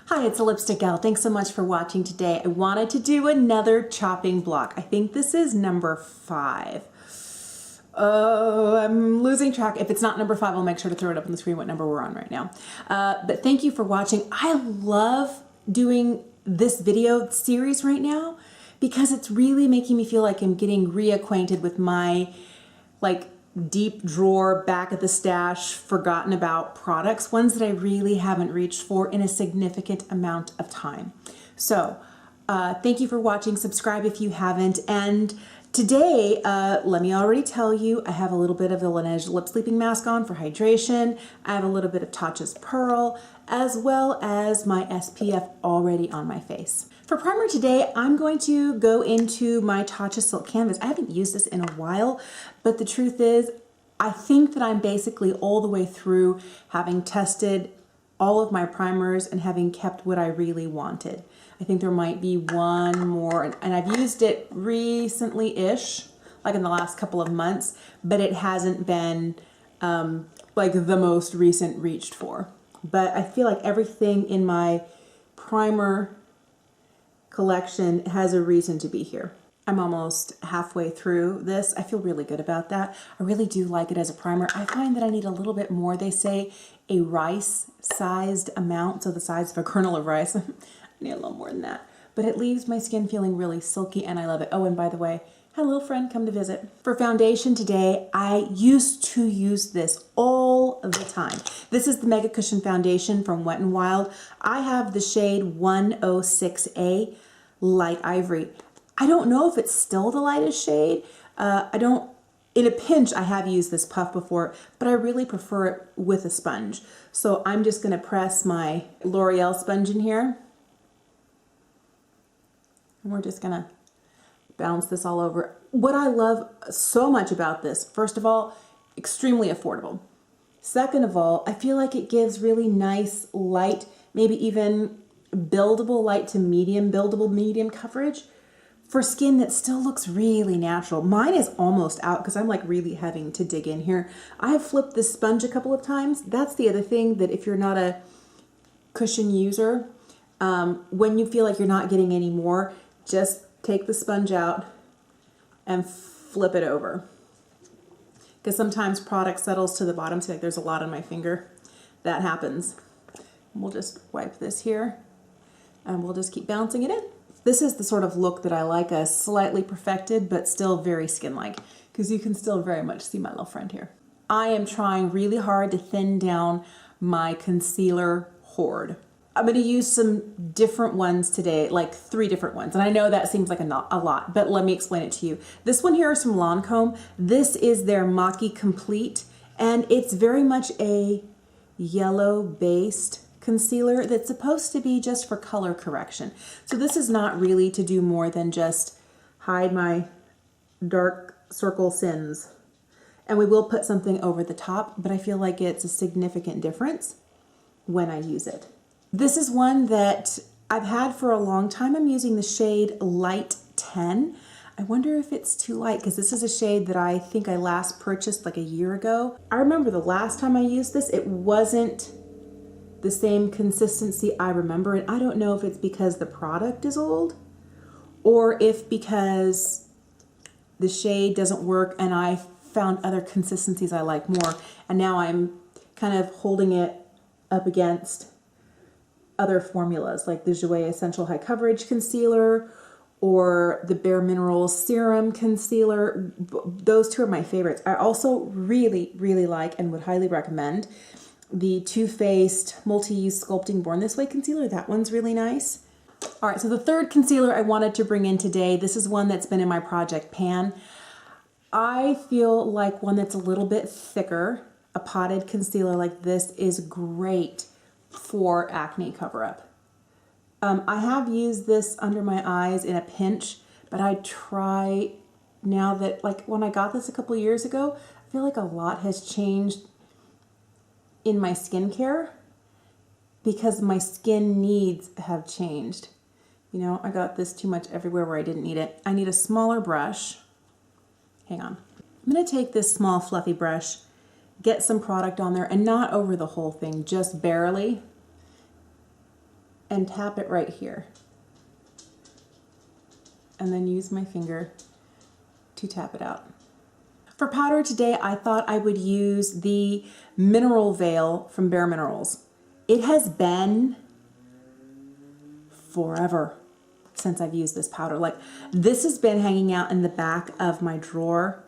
Hi, it's a Lipstick Gal. Thanks so much for watching today. I wanted to do another chopping block. I think this is number 5. Oh, I'm losing track. If it's not number 5, I'll make sure to throw it up on the screen what number we're on right now. But thank you for watching. I love doing this video series right now because it's really making me feel like I'm getting reacquainted with my deep drawer, back of the stash, forgotten about products, ones that I really haven't reached for in a significant amount of time. So thank you for watching. Subscribe if you haven't. And today, let me already tell you, I have a little bit of the Laneige Lip Sleeping Mask on for hydration. I have a little bit of Tatcha's Pearl, as well as my SPF already on my face. For primer today, I'm going to go into my Tatcha Silk Canvas. I haven't used this in a while, but the truth is, I think that I'm basically all the way through having tested all of my primers and having kept what I really wanted. I think there might be one more, and I've used it recently-ish, like in the last couple of months, but it hasn't been like the most recent reached for. But I feel like everything in my primer collection has a reason to be here. I'm almost halfway through this. I feel really good about that. I really do like it as a primer. I find that I need a little bit more. They say a rice-sized amount, so the size of a kernel of rice. I need a little more than that. But it leaves my skin feeling really silky and I love it. Oh, and by the way, had a little friend come to visit. For foundation today, I used to use this all the time. This is the Mega Cushion Foundation from Wet n Wild. I have the shade 106A Light Ivory. I don't know if it's still the lightest shade. In a pinch, I have used this puff before, but I really prefer it with a sponge. So I'm just gonna press my L'Oreal sponge in here. And we're just gonna bounce this all over. What I love so much about this, first of all, extremely affordable. Second of all, I feel like it gives really nice light, maybe even buildable light to medium, buildable medium coverage for skin that still looks really natural. Mine is almost out because I'm like really having to dig in here. I have flipped this sponge a couple of times. That's the other thing, that if you're not a cushion user, when you feel like you're not getting any more, just take the sponge out and flip it over. Because sometimes product settles to the bottom. See, like there's a lot on my finger. That happens. We'll just wipe this here and we'll just keep bouncing it in. This is the sort of look that I like, a slightly perfected, but still very skin-like, because you can still very much see my little friend here. I am trying really hard to thin down my concealer hoard. I'm going to use some different ones today, like 3 different ones. And I know that seems like a lot, but let me explain it to you. This one here is from Lancome. This is their Maquicomplete, and it's very much a yellow-based concealer that's supposed to be just for color correction. So this is not really to do more than just hide my dark circle sins. And we will put something over the top, but I feel like it's a significant difference when I use it. This is one that I've had for a long time. I'm using the shade Light 10. I wonder if it's too light, because this is a shade that I think I last purchased like a year ago. I remember the last time I used this, it wasn't the same consistency I remember, and I don't know if it's because the product is old or if because the shade doesn't work and I found other consistencies I like more, and now I'm kind of holding it up against other formulas like the Jouer Essential High Coverage Concealer or the Bare Minerals Serum Concealer. Those 2 are my favorites. I also really, really like and would highly recommend the Too Faced Multi-Use Sculpting Born This Way Concealer. That one's really nice. All right, so the third concealer I wanted to bring in today, this is one that's been in my project pan. I feel like one that's a little bit thicker, a potted concealer like this, is great for acne cover-up. I have used this under my eyes in a pinch, but I try now that, like when I got this a couple years ago, I feel like a lot has changed in my skincare because my skin needs have changed. You know, I got this too much everywhere where I didn't need it. I need a smaller brush. Hang on. I'm gonna take this small fluffy brush, get some product on there, and not over the whole thing, just barely. and tap it right here. And then use my finger to tap it out. For powder today, I thought I would use the Mineral Veil from Bare Minerals. It has been forever since I've used this powder. Like, this has been hanging out in the back of my drawer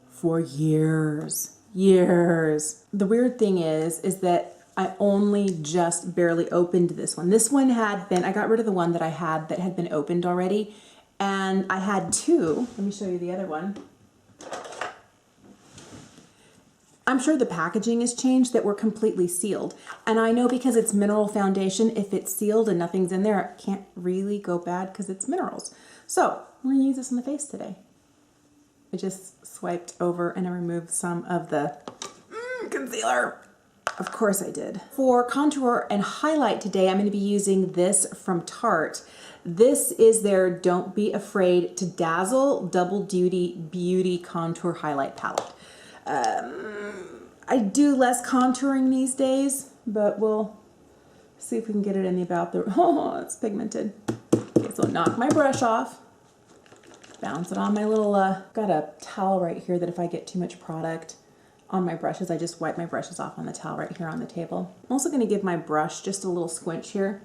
for years. The weird thing is that I only just barely opened this one. This one had been, I got rid of the one that I had that had been opened already, and I had two. Let me show you the other one. I'm sure the packaging has changed, that were completely sealed. And I know because it's mineral foundation, if it's sealed and nothing's in there, it can't really go bad because it's minerals. So I'm gonna use this on the face today. I just swiped over and I removed some of the concealer. Of course I did. For contour and highlight today, I'm gonna be using this from Tarte. This is their Don't Be Afraid to Dazzle Double Duty Beauty Contour Highlight Palette. I do less contouring these days, but we'll see if we can get it in the about the, oh, it's pigmented. Okay, so knock my brush off, bounce it on my little, got a towel right here that if I get too much product on my brushes, I just wipe my brushes off on the towel right here on the table. I'm also gonna give my brush just a little squinch here,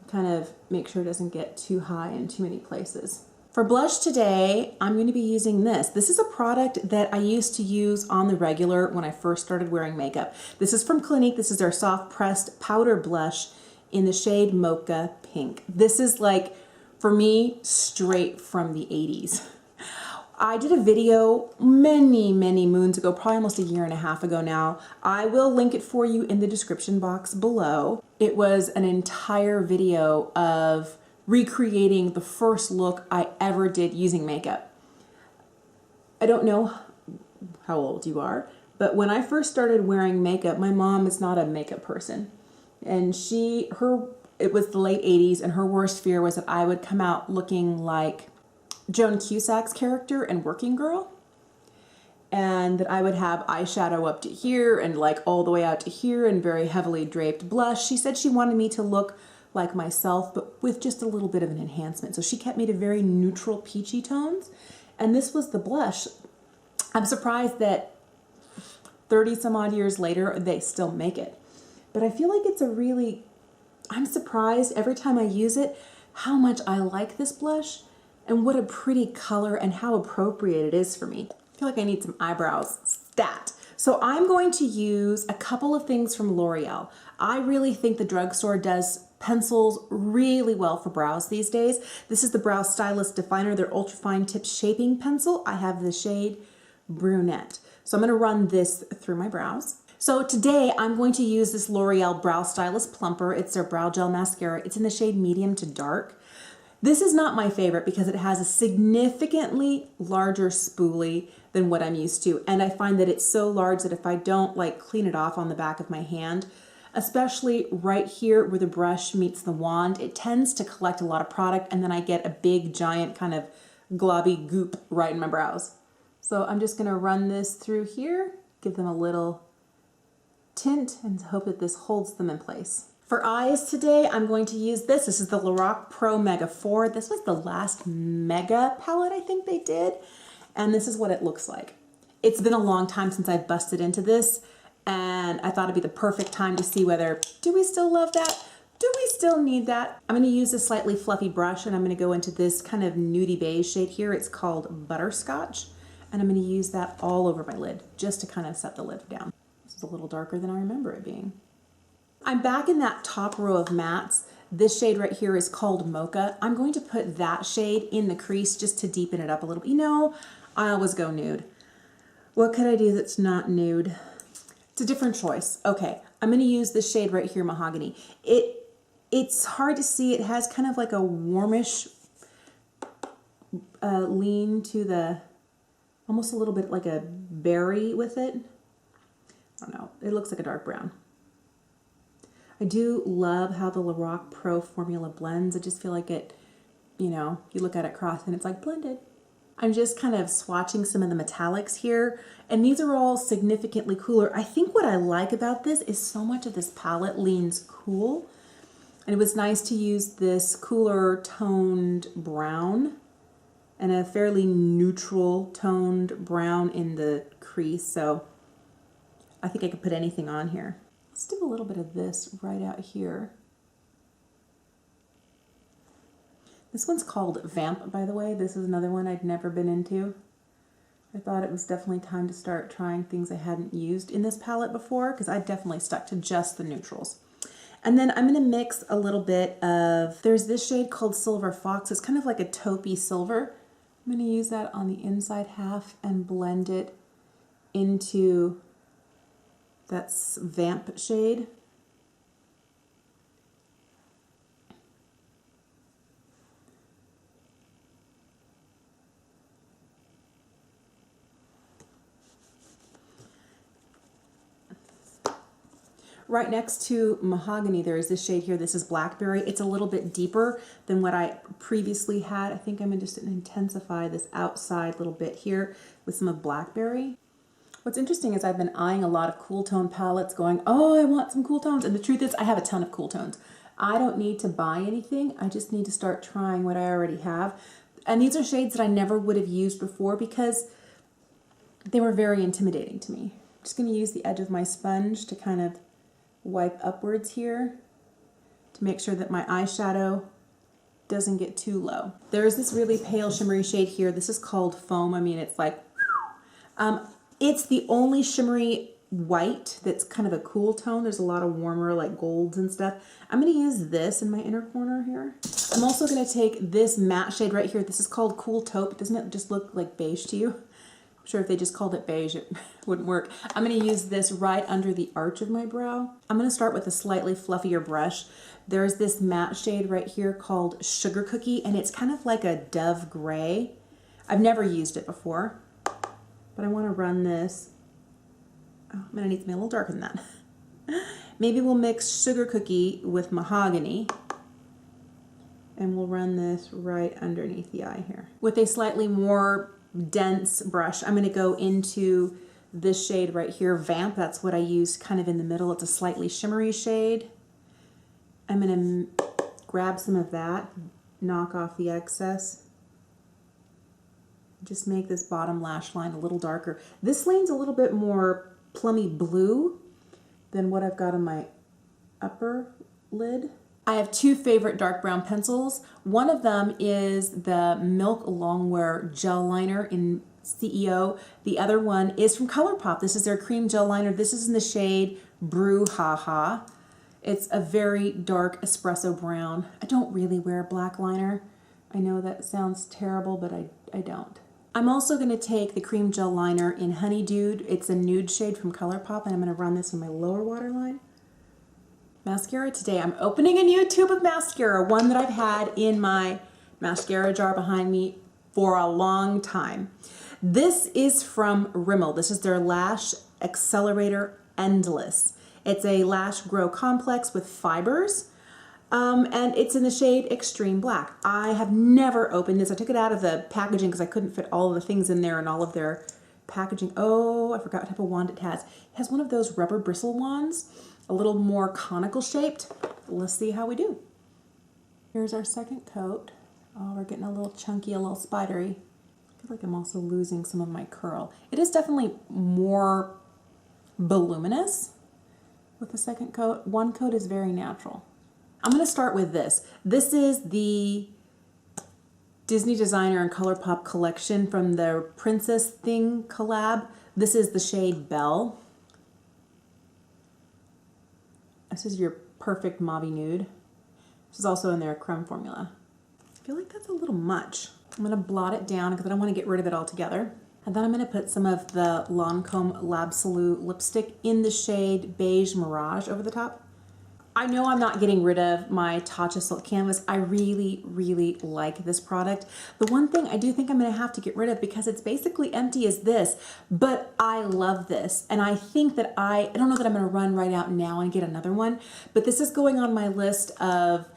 kind of make sure it doesn't get too high in too many places. For blush today, I'm going to be using this. This is a product that I used to use on the regular when I first started wearing makeup. This is from Clinque. This is their soft pressed powder blush in the shade Mocha Pink. This is like, for me, straight from the 80s. I did a video many moons ago, probably almost a year and a half ago now. I will link it for you in the description box below. It was an entire video of recreating the first look I ever did using makeup. I don't know how old you are, but when I first started wearing makeup, my mom is not a makeup person. And it was the late 80s, and her worst fear was that I would come out looking like Joan Cusack's character in Working Girl. And that I would have eyeshadow up to here and like all the way out to here and very heavily draped blush. She said she wanted me to look like myself, but with just a little bit of an enhancement. So she kept me to very neutral peachy tones. And this was the blush. I'm surprised that 30 some odd years later, they still make it. But I feel like it's I'm surprised every time I use it, how much I like this blush and what a pretty color and how appropriate it is for me. I feel like I need some eyebrows stat. So I'm going to use a couple of things from L'Oreal. I really think the drugstore does pencils really well for brows these days. This is the Brow Stylist Definer, their ultra fine tip shaping pencil. I have the shade Brunette. So I'm gonna run this through my brows. So today I'm going to use this L'Oreal Brow Stylist Plumper. It's their brow gel mascara. It's in the shade medium to dark. This is not my favorite because it has a significantly larger spoolie than what I'm used to. And I find that it's so large that if I don't like clean it off on the back of my hand, especially right here where the brush meets the wand, it tends to collect a lot of product and then I get a big giant kind of globby goop right in my brows. So I'm just gonna run this through here, give them a little tint and hope that this holds them in place. For eyes today, I'm going to use this. This is the Lorac Pro Mega 4. This was the last Mega palette I think they did. And this is what it looks like. It's been a long time since I've busted into this, and I thought it'd be the perfect time to see whether, do we still love that? Do we still need that? I'm gonna use a slightly fluffy brush and I'm gonna go into this kind of nudie beige shade here. It's called Butterscotch. And I'm gonna use that all over my lid just to kind of set the lid down. This is a little darker than I remember it being. I'm back in that top row of mattes. This shade right here is called Mocha. I'm going to put that shade in the crease just to deepen it up a little bit. You know, I always go nude. What could I do that's not nude? It's a different choice. Okay, I'm gonna use this shade right here, Mahogany. It's hard to see. It has kind of like a warmish lean to the, almost a little bit like a berry with it. I don't know, it looks like a dark brown. I do love how the Lorac Pro formula blends. I just feel like it, you know, you look at it cross and it's like blended. I'm just kind of swatching some of the metallics here, and these are all significantly cooler. I think what I like about this is so much of this palette leans cool. And it was nice to use this cooler toned brown and a fairly neutral toned brown in the crease. So I think I could put anything on here. Let's do a little bit of this right out here. This one's called Vamp, by the way. This is another one I'd never been into. I thought it was definitely time to start trying things I hadn't used in this palette before, because I definitely stuck to just the neutrals. And then I'm gonna mix a little bit of, there's this shade called Silver Fox. It's kind of like a taupey silver. I'm gonna use that on the inside half and blend it into that Vamp shade. Right next to Mahogany, there is this shade here. This is Blackberry. It's a little bit deeper than what I previously had. I think I'm just going to intensify this outside little bit here with some of Blackberry. What's interesting is I've been eyeing a lot of cool tone palettes going, oh, I want some cool tones. And the truth is I have a ton of cool tones. I don't need to buy anything. I just need to start trying what I already have. And these are shades that I never would have used before because they were very intimidating to me. I'm just going to use the edge of my sponge to kind of wipe upwards here to make sure that my eyeshadow doesn't get too low. There is this really pale shimmery shade here. This is called Foam. I mean, it's like, it's the only shimmery white that's kind of a cool tone. There's a lot of warmer like golds and stuff. I'm going to use this in my inner corner here. I'm also going to take this matte shade right here. This is called Cool Taupe. Doesn't it just look like beige to you? I'm sure if they just called it beige, it wouldn't work. I'm going to use this right under the arch of my brow. I'm going to start with a slightly fluffier brush. There's this matte shade right here called Sugar Cookie, and it's kind of like a dove gray. I've never used it before, but I want to run this. Oh, I'm going to need something a little darker than that. Maybe we'll mix Sugar Cookie with Mahogany, and we'll run this right underneath the eye here. With a slightly more dense brush, I'm going to go into this shade right here, Vamp. That's what I used kind of in the middle. It's a slightly shimmery shade. I'm going to grab some of that, knock off the excess. Just make this bottom lash line a little darker. This leans a little bit more plummy blue than what I've got on my upper lid. I have two favorite dark brown pencils. One of them is the Milk Longwear Gel Liner in CEO. The other one is from Colourpop. This is their cream gel liner. This is in the shade Brew Haha. It's a very dark espresso brown. I don't really wear black liner. I know that sounds terrible, but I don't. I'm also going to take the cream gel liner in Honeydew. It's a nude shade from Colourpop, and I'm going to run this in my lower waterline. Mascara today. I'm opening a new tube of mascara, one that I've had in my mascara jar behind me for a long time. This is from Rimmel. This is their Lash Accelerator Endless. It's a lash grow complex with fibers, and it's in the shade Extreme Black. I have never opened this. I took it out of the packaging because I couldn't fit all of the things in there and all of their packaging. Oh, I forgot what type of wand it has. It has one of those rubber bristle wands, a little more conical shaped. Let's see how we do. Here's our second coat. Oh, we're getting a little chunky, a little spidery. I feel like I'm also losing some of my curl. It is definitely more voluminous with the second coat. One coat is very natural. I'm going to start with this. This is the Disney Designer and Colourpop collection from the Princess Thing collab. This is the shade Belle. This is your perfect mauvey nude. This is also in their Creme formula. I feel like that's a little much. I'm going to blot it down because I don't want to get rid of it altogether. And then I'm going to put some of the Lancome L'Absolu lipstick in the shade Beige Mirage over the top. I know I'm not getting rid of my Tatcha Silk Canvas. I really, really like this product. The one thing I do think I'm going to have to get rid of, because it's basically empty, is this, but I love this. And I think that I don't know that I'm going to run right out now and get another one, but this is going on my list of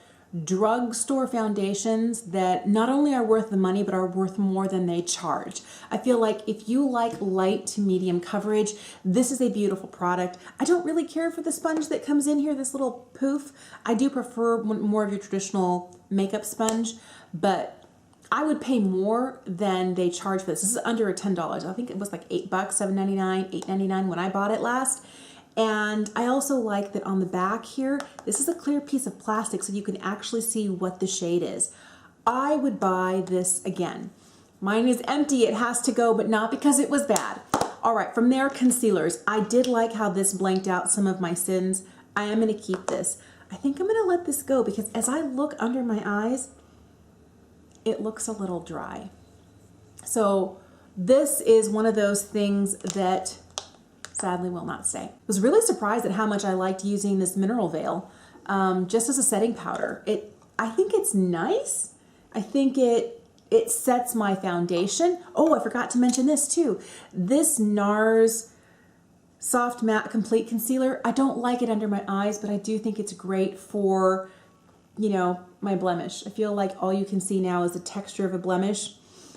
drugstore foundations that not only are worth the money, but are worth more than they charge. I feel like if you like light to medium coverage, this is a beautiful product. I don't really care for the sponge that comes in here, this little poof. I do prefer more of your traditional makeup sponge, but I would pay more than they charge for this. This is under $10. I think it was like $8, $7.99, $8.99 when I bought it last. And I also like that on the back here, this is a clear piece of plastic so you can actually see what the shade is. I would buy this again. Mine is empty, it has to go, but not because it was bad. All right, from there, concealers. I did like how this blanked out some of my sins. I am gonna keep this. I think I'm gonna let this go because as I look under my eyes, it looks a little dry. So this is one of those things that sadly will not stay. I was really surprised at how much I liked using this mineral veil just as a setting powder. I think it's nice. I think it sets my foundation. Oh, I forgot to mention this too. This NARS Soft Matte Complete Concealer, I don't like it under my eyes, but I do think it's great for, you know, my blemish. I feel like all you can see now is the texture of a blemish.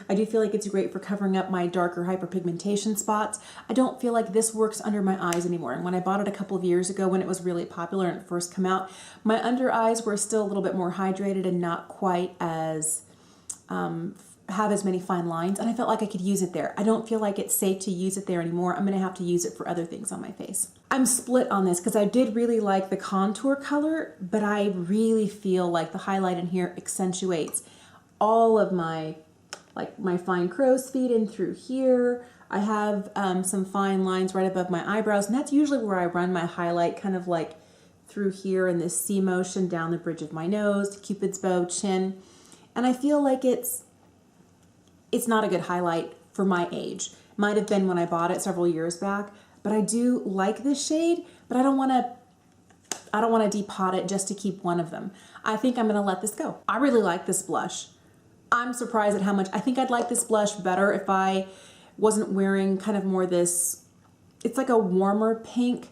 I do feel like it's great for covering up my darker hyperpigmentation spots. I don't feel like this works under my eyes anymore. And when I bought it a couple of years ago when it was really popular and it first came out, my under eyes were still a little bit more hydrated and not quite as, have as many fine lines. And I felt like I could use it there. I don't feel like it's safe to use it there anymore. I'm gonna have to use it for other things on my face. I'm split on this because I did really like the contour color, but I really feel like the highlight in here accentuates all of my fine crow's feet in through here. I have some fine lines right above my eyebrows, and that's usually where I run my highlight, kind of like through here in this C motion down the bridge of my nose, Cupid's bow, chin. And I feel like it's not a good highlight for my age. Might have been when I bought it several years back, but I do like this shade, but I don't want to depot it just to keep one of them. I think I'm gonna let this go. I really like this blush. I'm surprised at how much. I think I'd like this blush better if I wasn't wearing kind of more this, it's like a warmer pink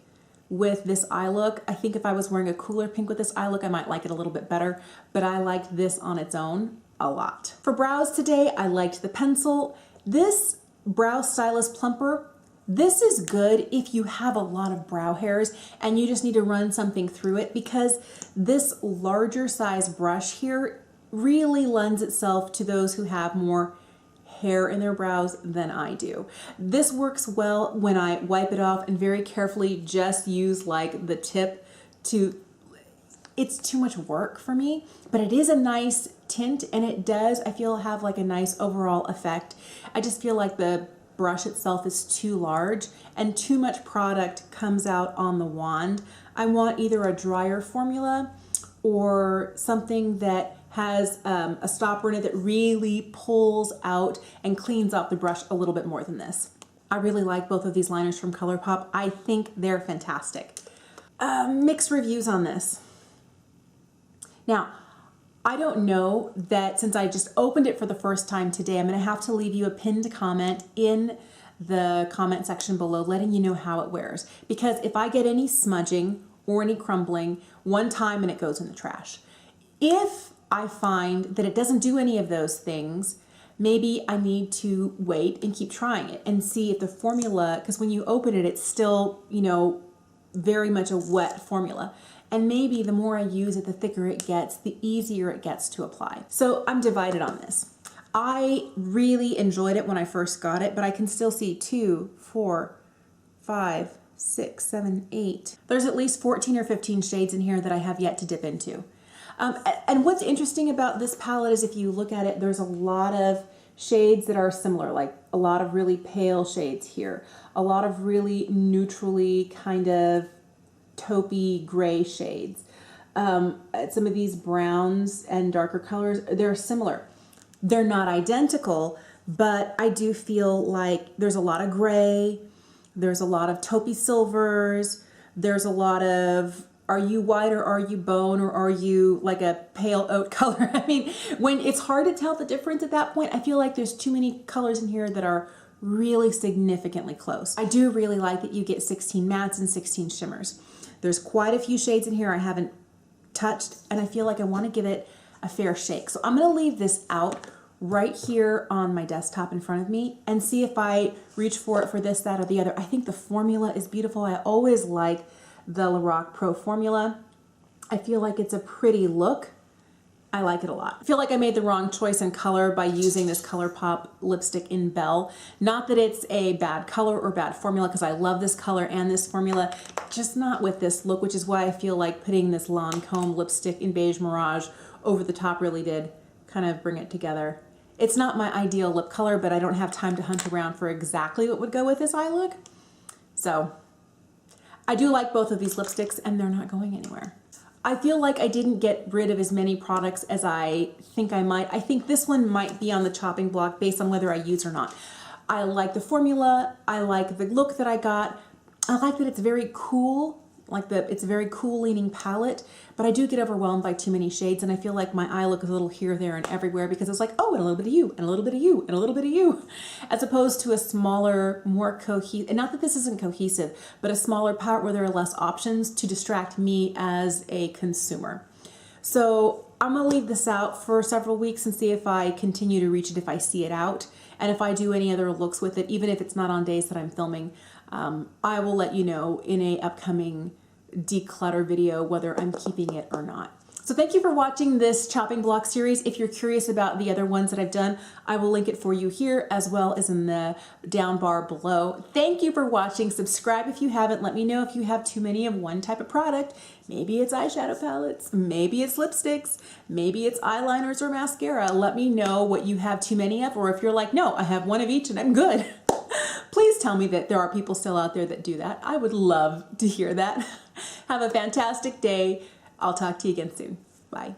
with this eye look. I think if I was wearing a cooler pink with this eye look, I might like it a little bit better, but I liked this on its own a lot. For brows today, I liked the pencil. This Brow Stylist Plumper, this is good if you have a lot of brow hairs and you just need to run something through it, because this larger size brush here really lends itself to those who have more hair in their brows than I do. This works well when I wipe it off and very carefully just use like the tip to, it's too much work for me, but it is a nice tint and it does, I feel, have like a nice overall effect. I just feel like the brush itself is too large and too much product comes out on the wand. I want either a drier formula or something that has a stopper in it that really pulls out and cleans up the brush a little bit more than this. I really like both of these liners from Colourpop. I think they're fantastic. Mixed reviews on this. Now, I don't know that since I just opened it for the first time today, I'm gonna have to leave you a pinned comment in the comment section below letting you know how it wears. Because if I get any smudging or any crumbling one time and it goes in the trash. If I find that it doesn't do any of those things, maybe I need to wait and keep trying it and see if the formula, because when you open it, it's still, you know, very much a wet formula. And maybe the more I use it, the thicker it gets, the easier it gets to apply. So I'm divided on this. I really enjoyed it when I first got it, but I can still see 2, 4, 5, 6, 7, 8. There's at least 14 or 15 shades in here that I have yet to dip into. And what's interesting about this palette is if you look at it, there's a lot of shades that are similar, like a lot of really pale shades here, a lot of really neutrally kind of taupey gray shades. Some of these browns and darker colors, they're similar. They're not identical, but I do feel like there's a lot of gray, there's a lot of taupey silvers, there's a lot of, are you white or are you bone or are you like a pale oat color? I mean, when it's hard to tell the difference at that point, I feel like there's too many colors in here that are really significantly close. I do really like that you get 16 mattes and 16 shimmers. There's quite a few shades in here I haven't touched, and I feel like I want to give it a fair shake. So I'm going to leave this out right here on my desktop in front of me and see if I reach for it for this, that, or the other. I think the formula is beautiful. I always like the Lorac Pro formula. I feel like it's a pretty look. I like it a lot. I feel like I made the wrong choice in color by using this Colourpop lipstick in Belle. Not that it's a bad color or bad formula, because I love this color and this formula, just not with this look, which is why I feel like putting this Lancome lipstick in Beige Mirage over the top really did kind of bring it together. It's not my ideal lip color, but I don't have time to hunt around for exactly what would go with this eye look. So I do like both of these lipsticks, and they're not going anywhere. I feel like I didn't get rid of as many products as I think I might. I think this one might be on the chopping block based on whether I use or not. I like the formula. I like the look that I got. I like that it's very cool. It's a very cool leaning palette, but I do get overwhelmed by too many shades, and I feel like my eye look is a little here, there, and everywhere because it's like, oh, and a little bit of you, and a little bit of you, and a little bit of you, as opposed to a smaller, more cohesive, and not that this isn't cohesive, but a smaller palette where there are less options to distract me as a consumer. So I'm gonna leave this out for several weeks and see if I continue to reach it, if I see it out, and if I do any other looks with it, even if it's not on days that I'm filming. I will let you know in a upcoming declutter video whether I'm keeping it or not. So thank you for watching this chopping block series. If you're curious about the other ones that I've done, I will link it for you here as well as in the down bar below. Thank you for watching. Subscribe if you haven't. Let me know if you have too many of one type of product. Maybe it's eyeshadow palettes, maybe it's lipsticks, maybe it's eyeliners or mascara. Let me know what you have too many of, or if you're like, no, I have one of each and I'm good. Please tell me that there are people still out there that do that. I would love to hear that. Have a fantastic day. I'll talk to you again soon. Bye.